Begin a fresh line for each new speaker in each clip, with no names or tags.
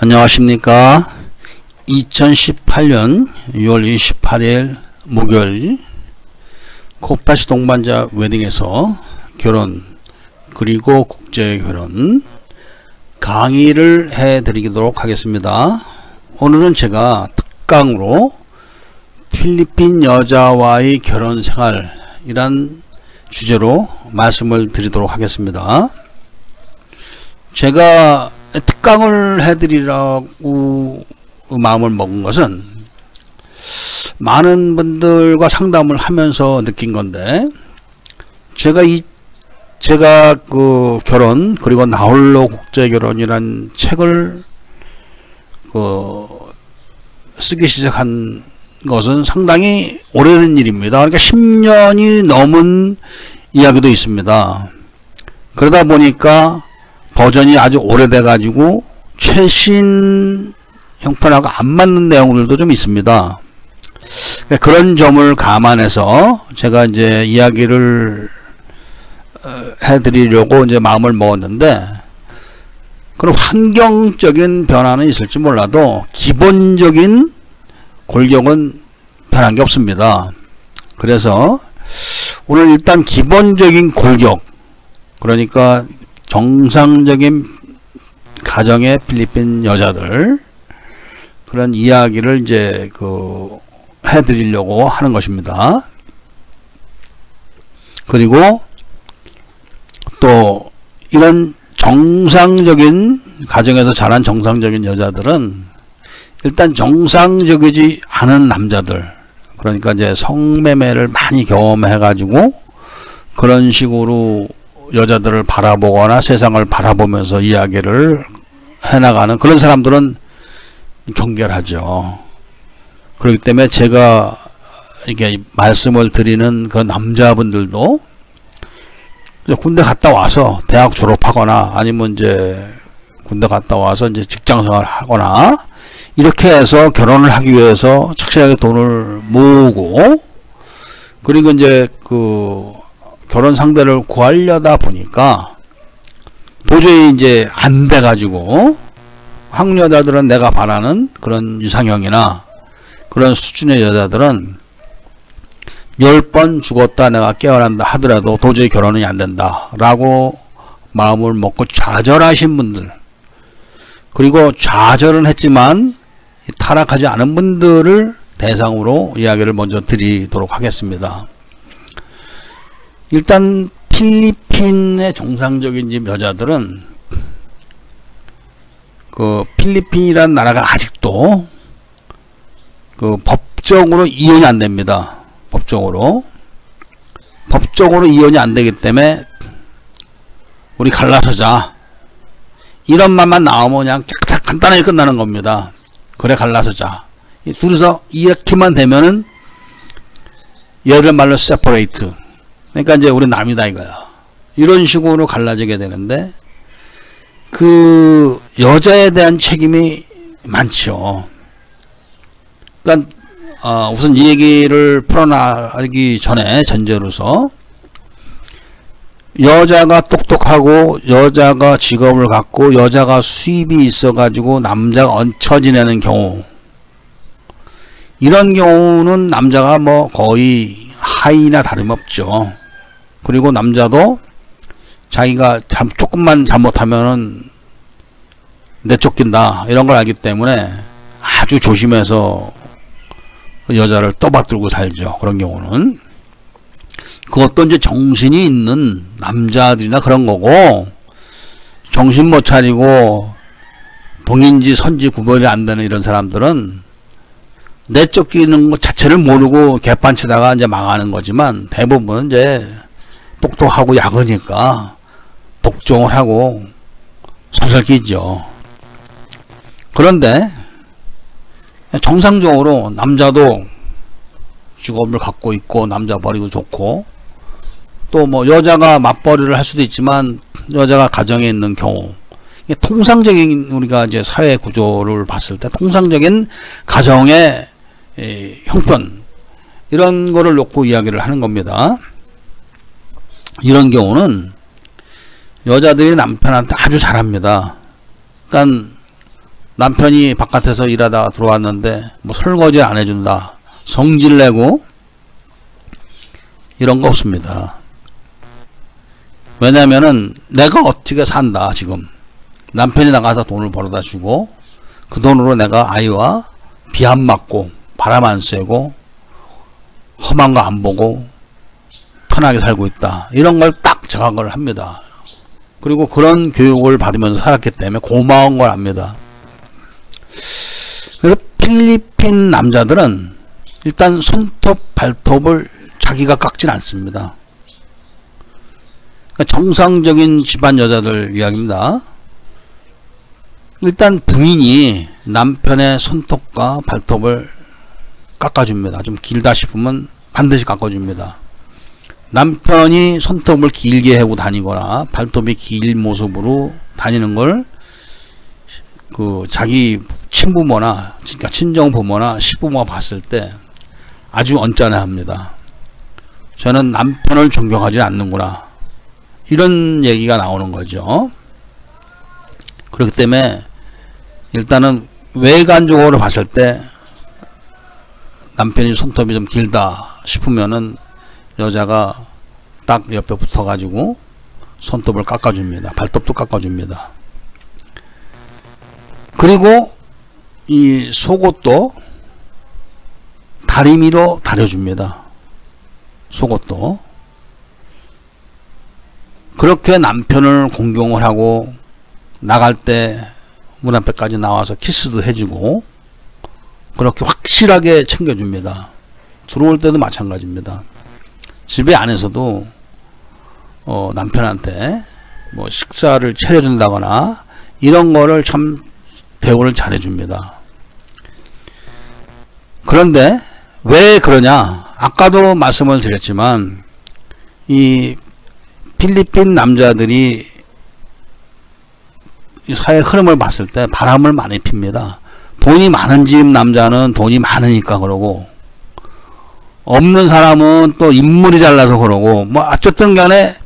안녕하십니까. 2018년 6월 28일 목요일 코파시 동반자 웨딩에서 결혼 그리고 국제결혼 강의를 해드리도록 하겠습니다. 오늘은 제가 특강으로 필리핀 여자와의 결혼생활이란 주제로 말씀을 드리도록 하겠습니다. 제가 특강을 해드리라고 마음을 먹은 것은 많은 분들과 상담을 하면서 느낀 건데, 제가 그 결혼 그리고 나홀로 국제결혼이란 책을 쓰기 시작한 것은 상당히 오래된 일입니다. 그러니까 10년이 넘은 이야기도 있습니다. 그러다 보니까 버전이 아주 오래돼 가지고 최신 형편하고 안 맞는 내용들도 좀 있습니다. 그런 점을 감안해서 제가 이제 이야기를 해드리려고 이제 마음을 먹었는데, 그런 환경적인 변화는 있을지 몰라도 기본적인 골격은 변한 게 없습니다. 그래서 오늘 일단 기본적인 골격, 그러니까 정상적인 가정의 필리핀 여자들, 그런 이야기를 이제 해드리려고 하는 것입니다. 그리고 또 이런 정상적인 가정에서 자란 정상적인 여자들은 일단 정상적이지 않은 남자들, 그러니까 이제 성매매를 많이 경험해 가지고 그런 식으로 여자들을 바라보거나 세상을 바라보면서 이야기를 해나가는 그런 사람들은 경계하죠. 그렇기 때문에 제가 이렇게 말씀을 드리는 그런 남자분들도 군대 갔다 와서 대학 졸업하거나 아니면 이제 군대 갔다 와서 이제 직장생활을 하거나 이렇게 해서 결혼을 하기 위해서 착실하게 돈을 모으고, 그리고 이제 결혼 상대를 구하려다 보니까 도저히 이제 안 돼 가지고 한국 여자들은 내가 바라는 그런 이상형이나 그런 수준의 여자들은 10번 죽었다 내가 깨어난다 하더라도 도저히 결혼이 안 된다 라고 마음을 먹고 좌절하신 분들, 그리고 좌절은 했지만 타락하지 않은 분들을 대상으로 이야기를 먼저 드리도록 하겠습니다. 일단 필리핀의 정상적인 여자들은 필리핀이라는 나라가 아직도 법적으로 이혼이 안 됩니다. 법적으로 이혼이 안 되기 때문에 우리 갈라서자 이런 말만 나오면 그냥 간단하게 끝나는 겁니다. 그래 갈라서자. 둘이서 이렇게만 되면은 얘들 말로 세퍼레이트, 그러니까 이제 우리 남이다 이거야. 이런 식으로 갈라지게 되는데 그 여자에 대한 책임이 많죠. 그러니까 우선 이 얘기를 풀어나가기 전에 전제로서 여자가 똑똑하고 여자가 직업을 갖고 여자가 수입이 있어 가지고 남자가 얹혀 지내는 경우, 이런 경우는 남자가 뭐 거의 하이나 다름없죠. 그리고 남자도 자기가 조금만 잘못하면은 내쫓긴다 이런 걸 알기 때문에 아주 조심해서 여자를 떠받들고 살죠. 그런 경우는 그것도 이제 정신이 있는 남자들이나 그런 거고, 정신 못 차리고 동인지 선지 구별이 안 되는 이런 사람들은 내쫓기는 것 자체를 모르고 개판치다가 이제 망하는 거지만, 대부분은 이제 똑똑하고 약으니까 복종을 하고 살살 끼죠. 그런데 정상적으로 남자도 직업을 갖고 있고 남자 버리고 좋고, 또 뭐 여자가 맞벌이를 할 수도 있지만 여자가 가정에 있는 경우, 통상적인 우리가 이제 사회 구조를 봤을 때 통상적인 가정의 형편, 이런 거를 놓고 이야기를 하는 겁니다. 이런 경우는 여자들이 남편한테 아주 잘합니다. 그러니까 남편이 바깥에서 일하다가 들어왔는데 뭐 설거지 안 해준다, 성질 내고, 이런 거 없습니다. 왜냐면은 내가 어떻게 산다. 지금 남편이 나가서 돈을 벌어다 주고 그 돈으로 내가 아이와 비 안 맞고 바람 안 쐬고 험한 거 안 보고 편하게 살고 있다. 이런 걸 딱 자각을 합니다. 그리고 그런 교육을 받으면서 살았기 때문에 고마운 걸 압니다. 그래서 필리핀 남자들은 일단 손톱 발톱을 자기가 깎진 않습니다. 그러니까 정상적인 집안 여자들 이야기입니다. 일단 부인이 남편의 손톱과 발톱을 깎아줍니다. 좀 길다 싶으면 반드시 깎아줍니다. 남편이 손톱을 길게 하고 다니거나 발톱이 긴 모습으로 다니는 걸 그 자기 친부모나, 그러니까 친정부모나 시부모가 봤을 때 아주 언짢아합니다. 저는 남편을 존경하지 않는구나, 이런 얘기가 나오는 거죠. 그렇기 때문에 일단은 외관적으로 봤을 때 남편이 손톱이 좀 길다 싶으면은 여자가 딱 옆에 붙어 가지고 손톱을 깎아줍니다. 발톱도 깎아줍니다. 그리고 이 속옷도 다리미로 다려줍니다. 속옷도. 그렇게 남편을 공경을 하고 나갈 때 문 앞에까지 나와서 키스도 해주고 그렇게 확실하게 챙겨줍니다. 들어올 때도 마찬가지입니다. 집에 안에서도 남편한테 뭐 식사를 차려준다거나 이런 거를 참 대우를 잘해줍니다. 그런데 왜 그러냐? 아까도 말씀을 드렸지만 이 필리핀 남자들이 이 사회 흐름을 봤을 때 바람을 많이 핍니다. 돈이 많은 집 남자는 돈이 많으니까 그러고, 없는 사람은 또 인물이 잘나서 그러고, 뭐 어쨌든 간에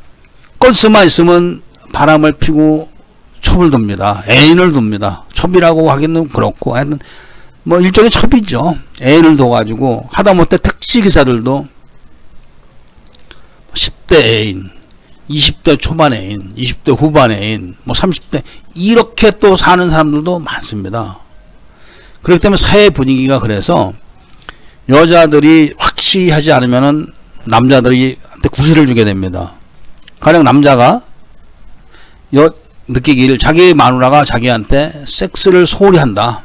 건수만 있으면 바람을 피고 첩을 둡니다. 애인을 둡니다. 첩이라고 하기는 그렇고 하여튼 뭐 일종의 첩이죠. 애인을 둬가지고 하다못해 택시기사들도 10대 애인, 20대 초반 애인, 20대 후반 애인, 뭐 30대, 이렇게 또 사는 사람들도 많습니다. 그렇기 때문에 사회 분위기가 그래서 여자들이 확실히 하지 않으면은 남자들이 한테 구실을 주게 됩니다. 가령 남자가 느끼기를 자기 마누라가 자기한테 섹스를 소홀히 한다.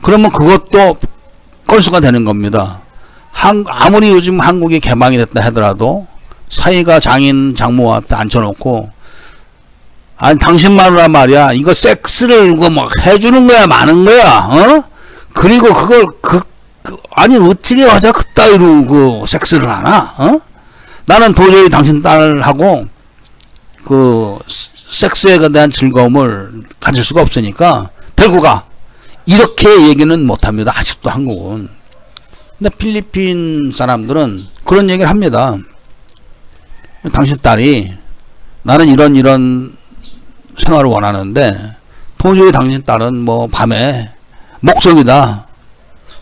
그러면 그것도 건수가 되는 겁니다. 아무리 요즘 한국이 개방이 됐다 하더라도 사이가 장인 장모한테 앉혀놓고, 아니 당신 마누라 말이야 이거 섹스를 이거 뭐 해주는 거야 마는 거야, 어? 그리고 그걸 아니 어떻게 하자 그따위로 그 섹스를 하나, 어? 나는 도저히 당신 딸하고 그 섹스에 대한 즐거움을 가질 수가 없으니까 데리고 가, 이렇게 얘기는 못합니다. 아직도 한국은. 근데 필리핀 사람들은 그런 얘기를 합니다. 당신 딸이 나는 이런 생활을 원하는데 도저히 당신 딸은 뭐 밤에 목석이다.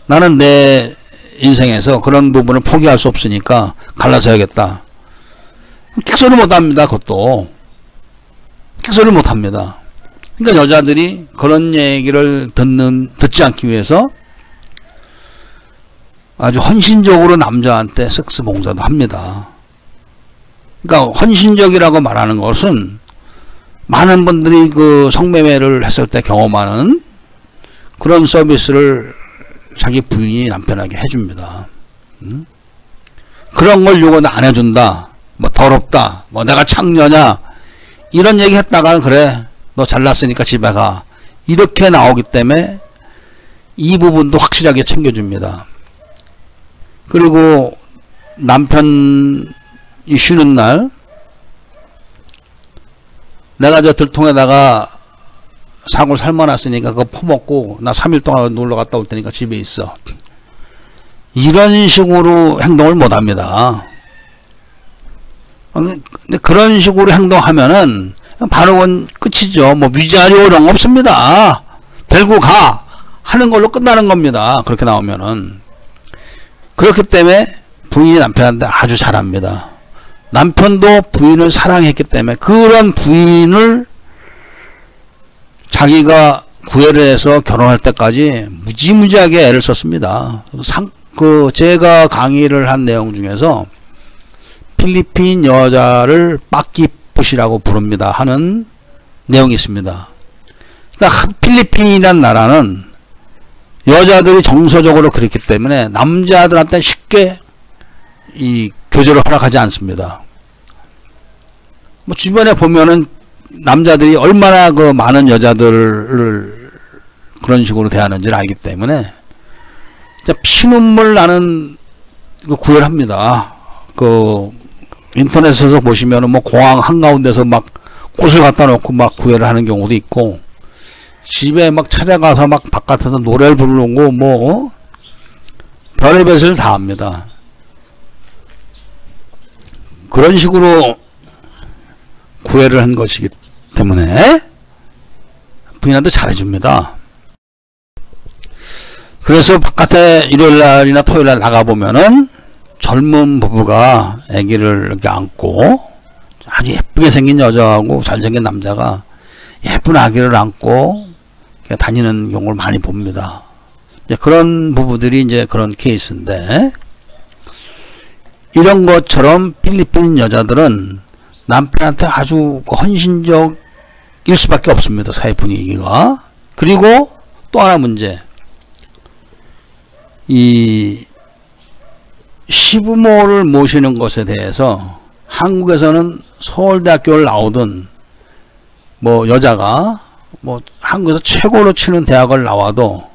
나는 내 인생에서 그런 부분을 포기할 수 없으니까 갈라서야겠다. 킥소리 못합니다. 그것도 킥소리 못합니다. 그러니까 여자들이 그런 얘기를 듣지 않기 위해서 아주 헌신적으로 남자한테 섹스 봉사도 합니다. 그러니까 헌신적이라고 말하는 것은 많은 분들이 그 성매매를 했을 때 경험하는 그런 서비스를 자기 부인이 남편에게 해줍니다. 그런 걸 요거는 안 해준다, 뭐 더럽다, 뭐 내가 창녀냐, 이런 얘기 했다가 그래 너 잘났으니까 집에 가, 이렇게 나오기 때문에 이 부분도 확실하게 챙겨줍니다. 그리고 남편이 쉬는 날 내가 저 들통에다가 사골 삶아놨으니까 그거 퍼먹고 나 3일 동안 놀러 갔다 올 테니까 집에 있어, 이런 식으로 행동을 못합니다. 근데 그런 식으로 행동하면은 바로 끝이죠. 뭐 위자료 이런 거 없습니다. 데리고 가 하는 걸로 끝나는 겁니다. 그렇게 나오면은. 그렇기 때문에 부인이 남편한테 아주 잘합니다. 남편도 부인을 사랑했기 때문에 그런 부인을 자기가 구애를 해서 결혼할 때까지 무지무지하게 애를 썼습니다. 제가 강의를 한 내용 중에서 필리핀 여자를 빠끼뿌시라고 부릅니다 하는 내용이 있습니다. 그러니까 필리핀이란 나라는 여자들이 정서적으로 그렇기 때문에 남자들한테 쉽게 이 교제를 허락하지 않습니다. 뭐 주변에 보면은 남자들이 얼마나 그 많은 여자들을 그런 식으로 대하는지를 알기 때문에 진짜 피눈물 나는 그 구애를 합니다. 그 인터넷에서 보시면은 뭐 공항 한가운데서 막 꽃을 갖다 놓고 막 구애를 하는 경우도 있고, 집에 막 찾아가서 막 바깥에서 노래를 부르고 뭐 별의별 짓을 다 합니다. 그런 식으로 구애를 한 것이기 때문에 부인한테 잘해줍니다. 그래서 바깥에 일요일날이나 토요일날 나가보면은 젊은 부부가 아기를 이렇게 안고, 아주 예쁘게 생긴 여자하고 잘생긴 남자가 예쁜 아기를 안고 다니는 경우를 많이 봅니다. 이제 그런 부부들이 이제 그런 케이스인데, 이런 것처럼 필리핀 여자들은 남편한테 아주 헌신적일 수밖에 없습니다. 사회 분위기가. 그리고 또 하나 문제, 이 시부모를 모시는 것에 대해서 한국에서는 서울대학교를 나오든 뭐 여자가 뭐 한국에서 최고로 치는 대학을 나와도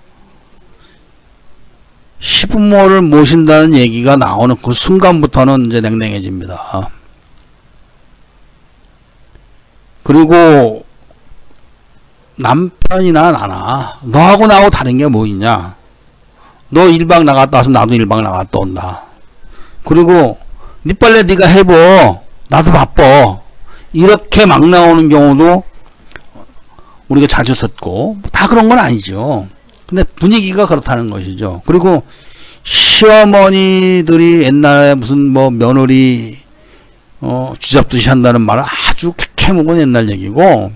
시부모를 모신다는 얘기가 나오는 그 순간부터는 이제 냉랭해집니다. 그리고 남편이나 나나 너하고 나하고 다른 게 뭐 있냐, 너 1박 나갔다 와서 나도 1박 나갔다 온다. 그리고 네 빨래 네가 해보, 나도 바빠. 이렇게 막 나오는 경우도 우리가 자주 듣고, 다 그런 건 아니죠. 근데 분위기가 그렇다는 것이죠. 그리고 시어머니들이 옛날에 무슨 뭐 며느리 쥐잡듯이 한다는 말은 아주 캐먹은 옛날 얘기고,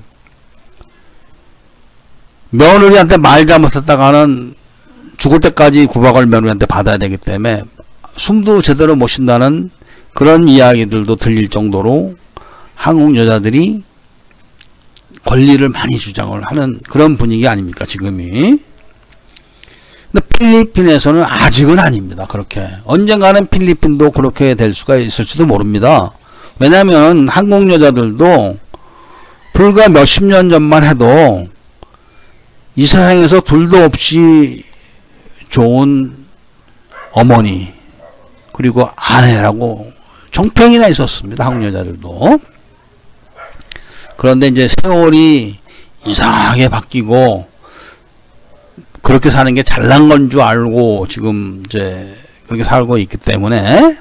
며느리한테 말 잘못했다가는 죽을 때까지 구박을 며느리한테 받아야 되기 때문에 숨도 제대로 못 쉰다는 그런 이야기들도 들릴 정도로 한국 여자들이 권리를 많이 주장을 하는 그런 분위기 아닙니까 지금이. 근데 필리핀에서는 아직은 아닙니다. 그렇게 언젠가는 필리핀도 그렇게 될 수가 있을지도 모릅니다. 왜냐하면 한국 여자들도 불과 몇십 년 전만 해도 이 세상에서 둘도 없이 좋은 어머니 그리고 아내라고 정평이나 있었습니다. 한국 여자들도. 그런데 이제 세월이 이상하게 바뀌고 그렇게 사는 게 잘난 건 줄 알고 지금 이제 그렇게 살고 있기 때문에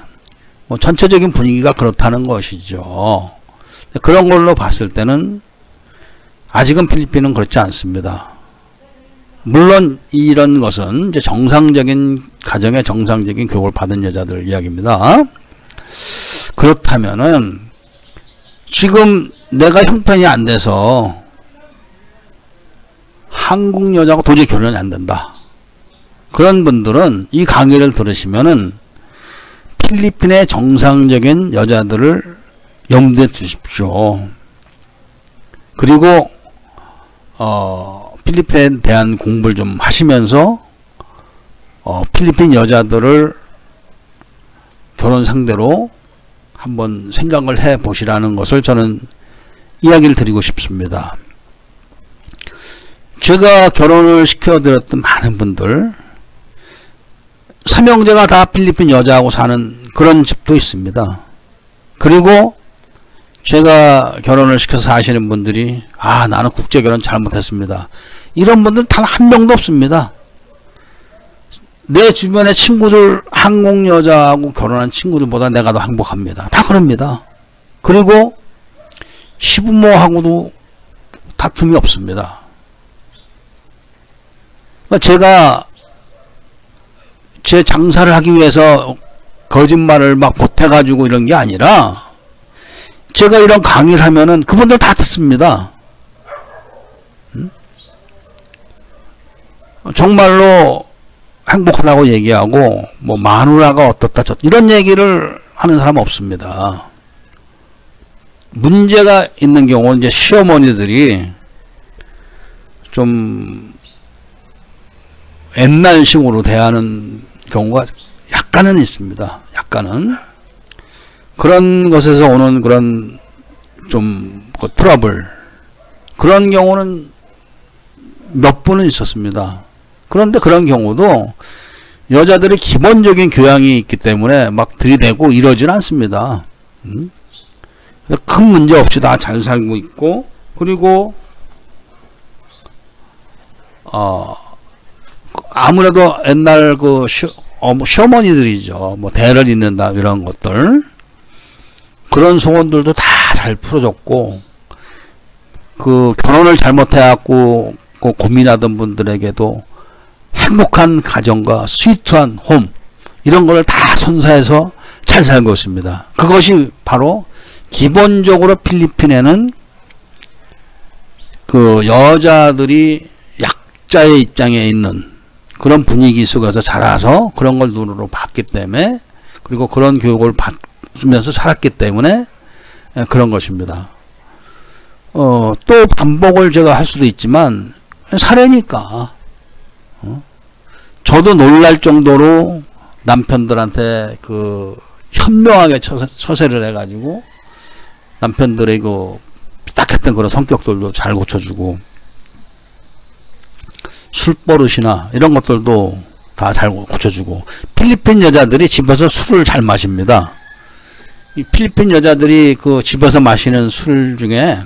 뭐 전체적인 분위기가 그렇다는 것이죠. 그런 걸로 봤을 때는 아직은 필리핀은 그렇지 않습니다. 물론 이런 것은 이제 정상적인 가정의 정상적인 교육을 받은 여자들 이야기입니다. 그렇다면은 지금 내가 형편이 안 돼서 한국 여자하고 도저히 결혼이 안 된다, 그런 분들은 이 강의를 들으시면은 필리핀의 정상적인 여자들을 염두에 두십시오. 그리고 필리핀에 대한 공부를 좀 하시면서 필리핀 여자들을 결혼 상대로 한번 생각을 해 보시라는 것을 저는 이야기를 드리고 싶습니다. 제가 결혼을 시켜드렸던 많은 분들, 삼형제가 다 필리핀 여자하고 사는 그런 집도 있습니다. 그리고 제가 결혼을 시켜서 사시는 분들이 나는 국제결혼 잘못했습니다, 이런 분들 단 한 명도 없습니다. 내 주변의 친구들 한국 여자하고 결혼한 친구들보다 내가 더 행복합니다. 다 그럽니다. 그리고 시부모하고도 다툼이 없습니다. 그러니까 제가 제 장사를 하기 위해서 거짓말을 막 못해가지고 이런 게 아니라 제가 이런 강의를 하면은 그분들 다 듣습니다. 정말로 행복하다고 얘기하고 뭐 마누라가 어떻다 이런 얘기를 하는 사람은 없습니다. 문제가 있는 경우는 이제 시어머니들이 좀 옛날식으로 대하는 경우가 약간은 있습니다. 약간은 그런 것에서 오는 그런 좀 그 트러블, 그런 경우는 몇 분은 있었습니다. 그런데 그런 경우도 여자들이 기본적인 교양이 있기 때문에 막 들이대고 이러진 않습니다. 그래서 큰 문제 없이 다 잘 살고 있고, 그리고 아무래도 옛날 그 시어머니들이죠. 뭐 대를 잇는다 이런 것들, 그런 소원들도 다 잘 풀어줬고, 그 결혼을 잘못해갖고 고민하던 분들에게도 행복한 가정과 스위트한 홈, 이런 거를 다 선사해서 잘 살고 있습니다. 그것이 바로 기본적으로 필리핀에는 그 여자들이 약자의 입장에 있는 그런 분위기 속에서 자라서 그런 걸 눈으로 봤기 때문에, 그리고 그런 교육을 받으면서 살았기 때문에 그런 것입니다. 또 반복을 제가 할 수도 있지만 사례니까 저도 놀랄 정도로 남편들한테 그 현명하게 처세를 해가지고 남편들의 그 삐딱했던 그런 성격들도 잘 고쳐주고, 술버릇이나 이런 것들도 다 잘 고쳐주고. 필리핀 여자들이 집에서 술을 잘 마십니다. 이 필리핀 여자들이 그 집에서 마시는 술 중에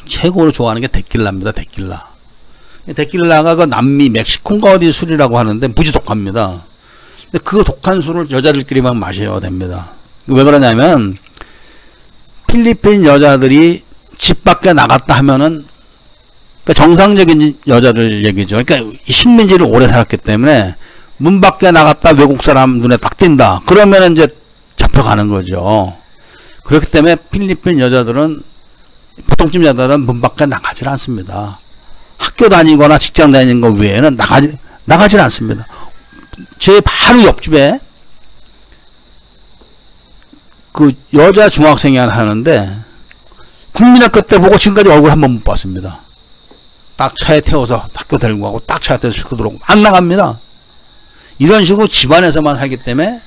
최고로 좋아하는 게 데킬라입니다. 데킬라. 데킬라가 그 남미 멕시코인가 어디 술이라고 하는데 무지 독합니다. 근데 그 독한 술을 여자들끼리만 마셔야 됩니다. 왜 그러냐면 필리핀 여자들이 집 밖에 나갔다 하면은, 그러니까 정상적인 여자들 얘기죠. 그러니까 식민지를 오래 살았기 때문에 문 밖에 나갔다 외국 사람 눈에 딱 띈다. 그러면 이제 잡혀가는 거죠. 그렇기 때문에 필리핀 여자들은, 보통집 여자들은 문 밖에 나가질 않습니다. 학교 다니거나 직장 다니는 것 외에는 나가질 않습니다. 제 바로 옆집에 그 여자 중학생이 하나 하는데 국민학교 때 보고 지금까지 얼굴 한 번 못 봤습니다. 딱 차에 태워서 학교 데리고 가고 딱 차에 태워서 싣고 들어오고 안 나갑니다. 이런 식으로 집안에서만 살기 때문에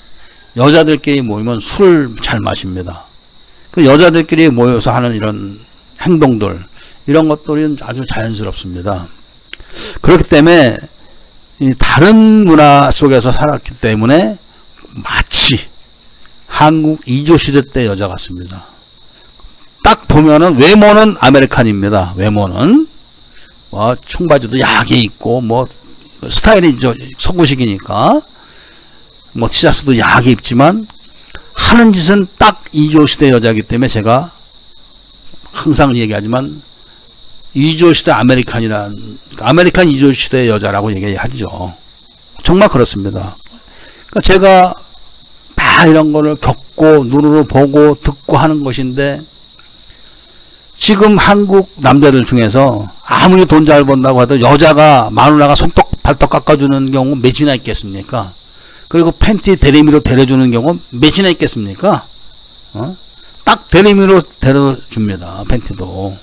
여자들끼리 모이면 술을 잘 마십니다. 그 여자들끼리 모여서 하는 이런 행동들, 이런 것들은 아주 자연스럽습니다. 그렇기 때문에 이 다른 문화 속에서 살았기 때문에 마치 한국 이조시대 때 여자 같습니다. 딱 보면은 외모는 아메리칸입니다. 외모는 뭐 청바지도 야하게 입고, 뭐 스타일이 서구식이니까 뭐 티셔츠도 야하게 입지만 하는 짓은 딱 이조시대 여자이기 때문에 제가 항상 얘기하지만 이조시대 아메리칸이란, 아메리칸 이조시대 여자라고 얘기하죠. 정말 그렇습니다. 그러니까 제가 다 이런 거를 겪고 눈으로 보고 듣고 하는 것인데, 지금 한국 남자들 중에서 아무리 돈 잘 번다고 해도 여자가, 마누라가 손톱 발톱 깎아주는 경우 몇이나 있겠습니까? 그리고 팬티 대리미로 데려주는 경우 몇이나 있겠습니까? 딱 대리미로 데려줍니다. 팬티도.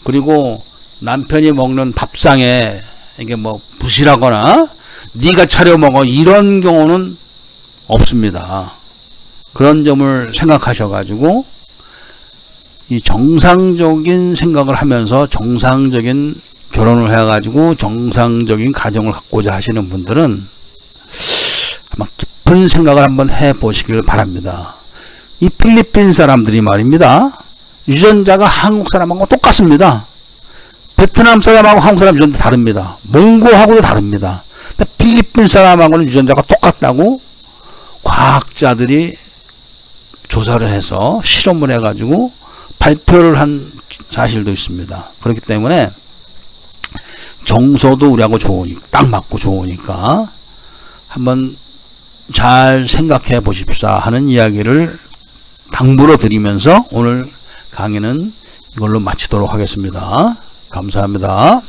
그리고 남편이 먹는 밥상에 이게 뭐 부실하거나 네가 차려 먹어 이런 경우는 없습니다. 그런 점을 생각하셔가지고 이 정상적인 생각을 하면서 정상적인 결혼을 해가지고 정상적인 가정을 갖고자 하시는 분들은 아마 깊은 생각을 한번 해보시길 바랍니다. 이 필리핀 사람들이 말입니다. 유전자가 한국 사람하고 똑같습니다. 베트남 사람하고 한국 사람 유전자 다릅니다. 몽고하고도 다릅니다. 근데 필리핀 사람하고는 유전자가 똑같다고 과학자들이 조사를 해서 실험을 해가지고 발표를 한 사실도 있습니다. 그렇기 때문에 정서도 우리하고 좋으니까, 딱 맞고 좋으니까 한번 잘 생각해 보십사 하는 이야기를 당부로 드리면서 오늘 강의는 이걸로 마치도록 하겠습니다. 감사합니다.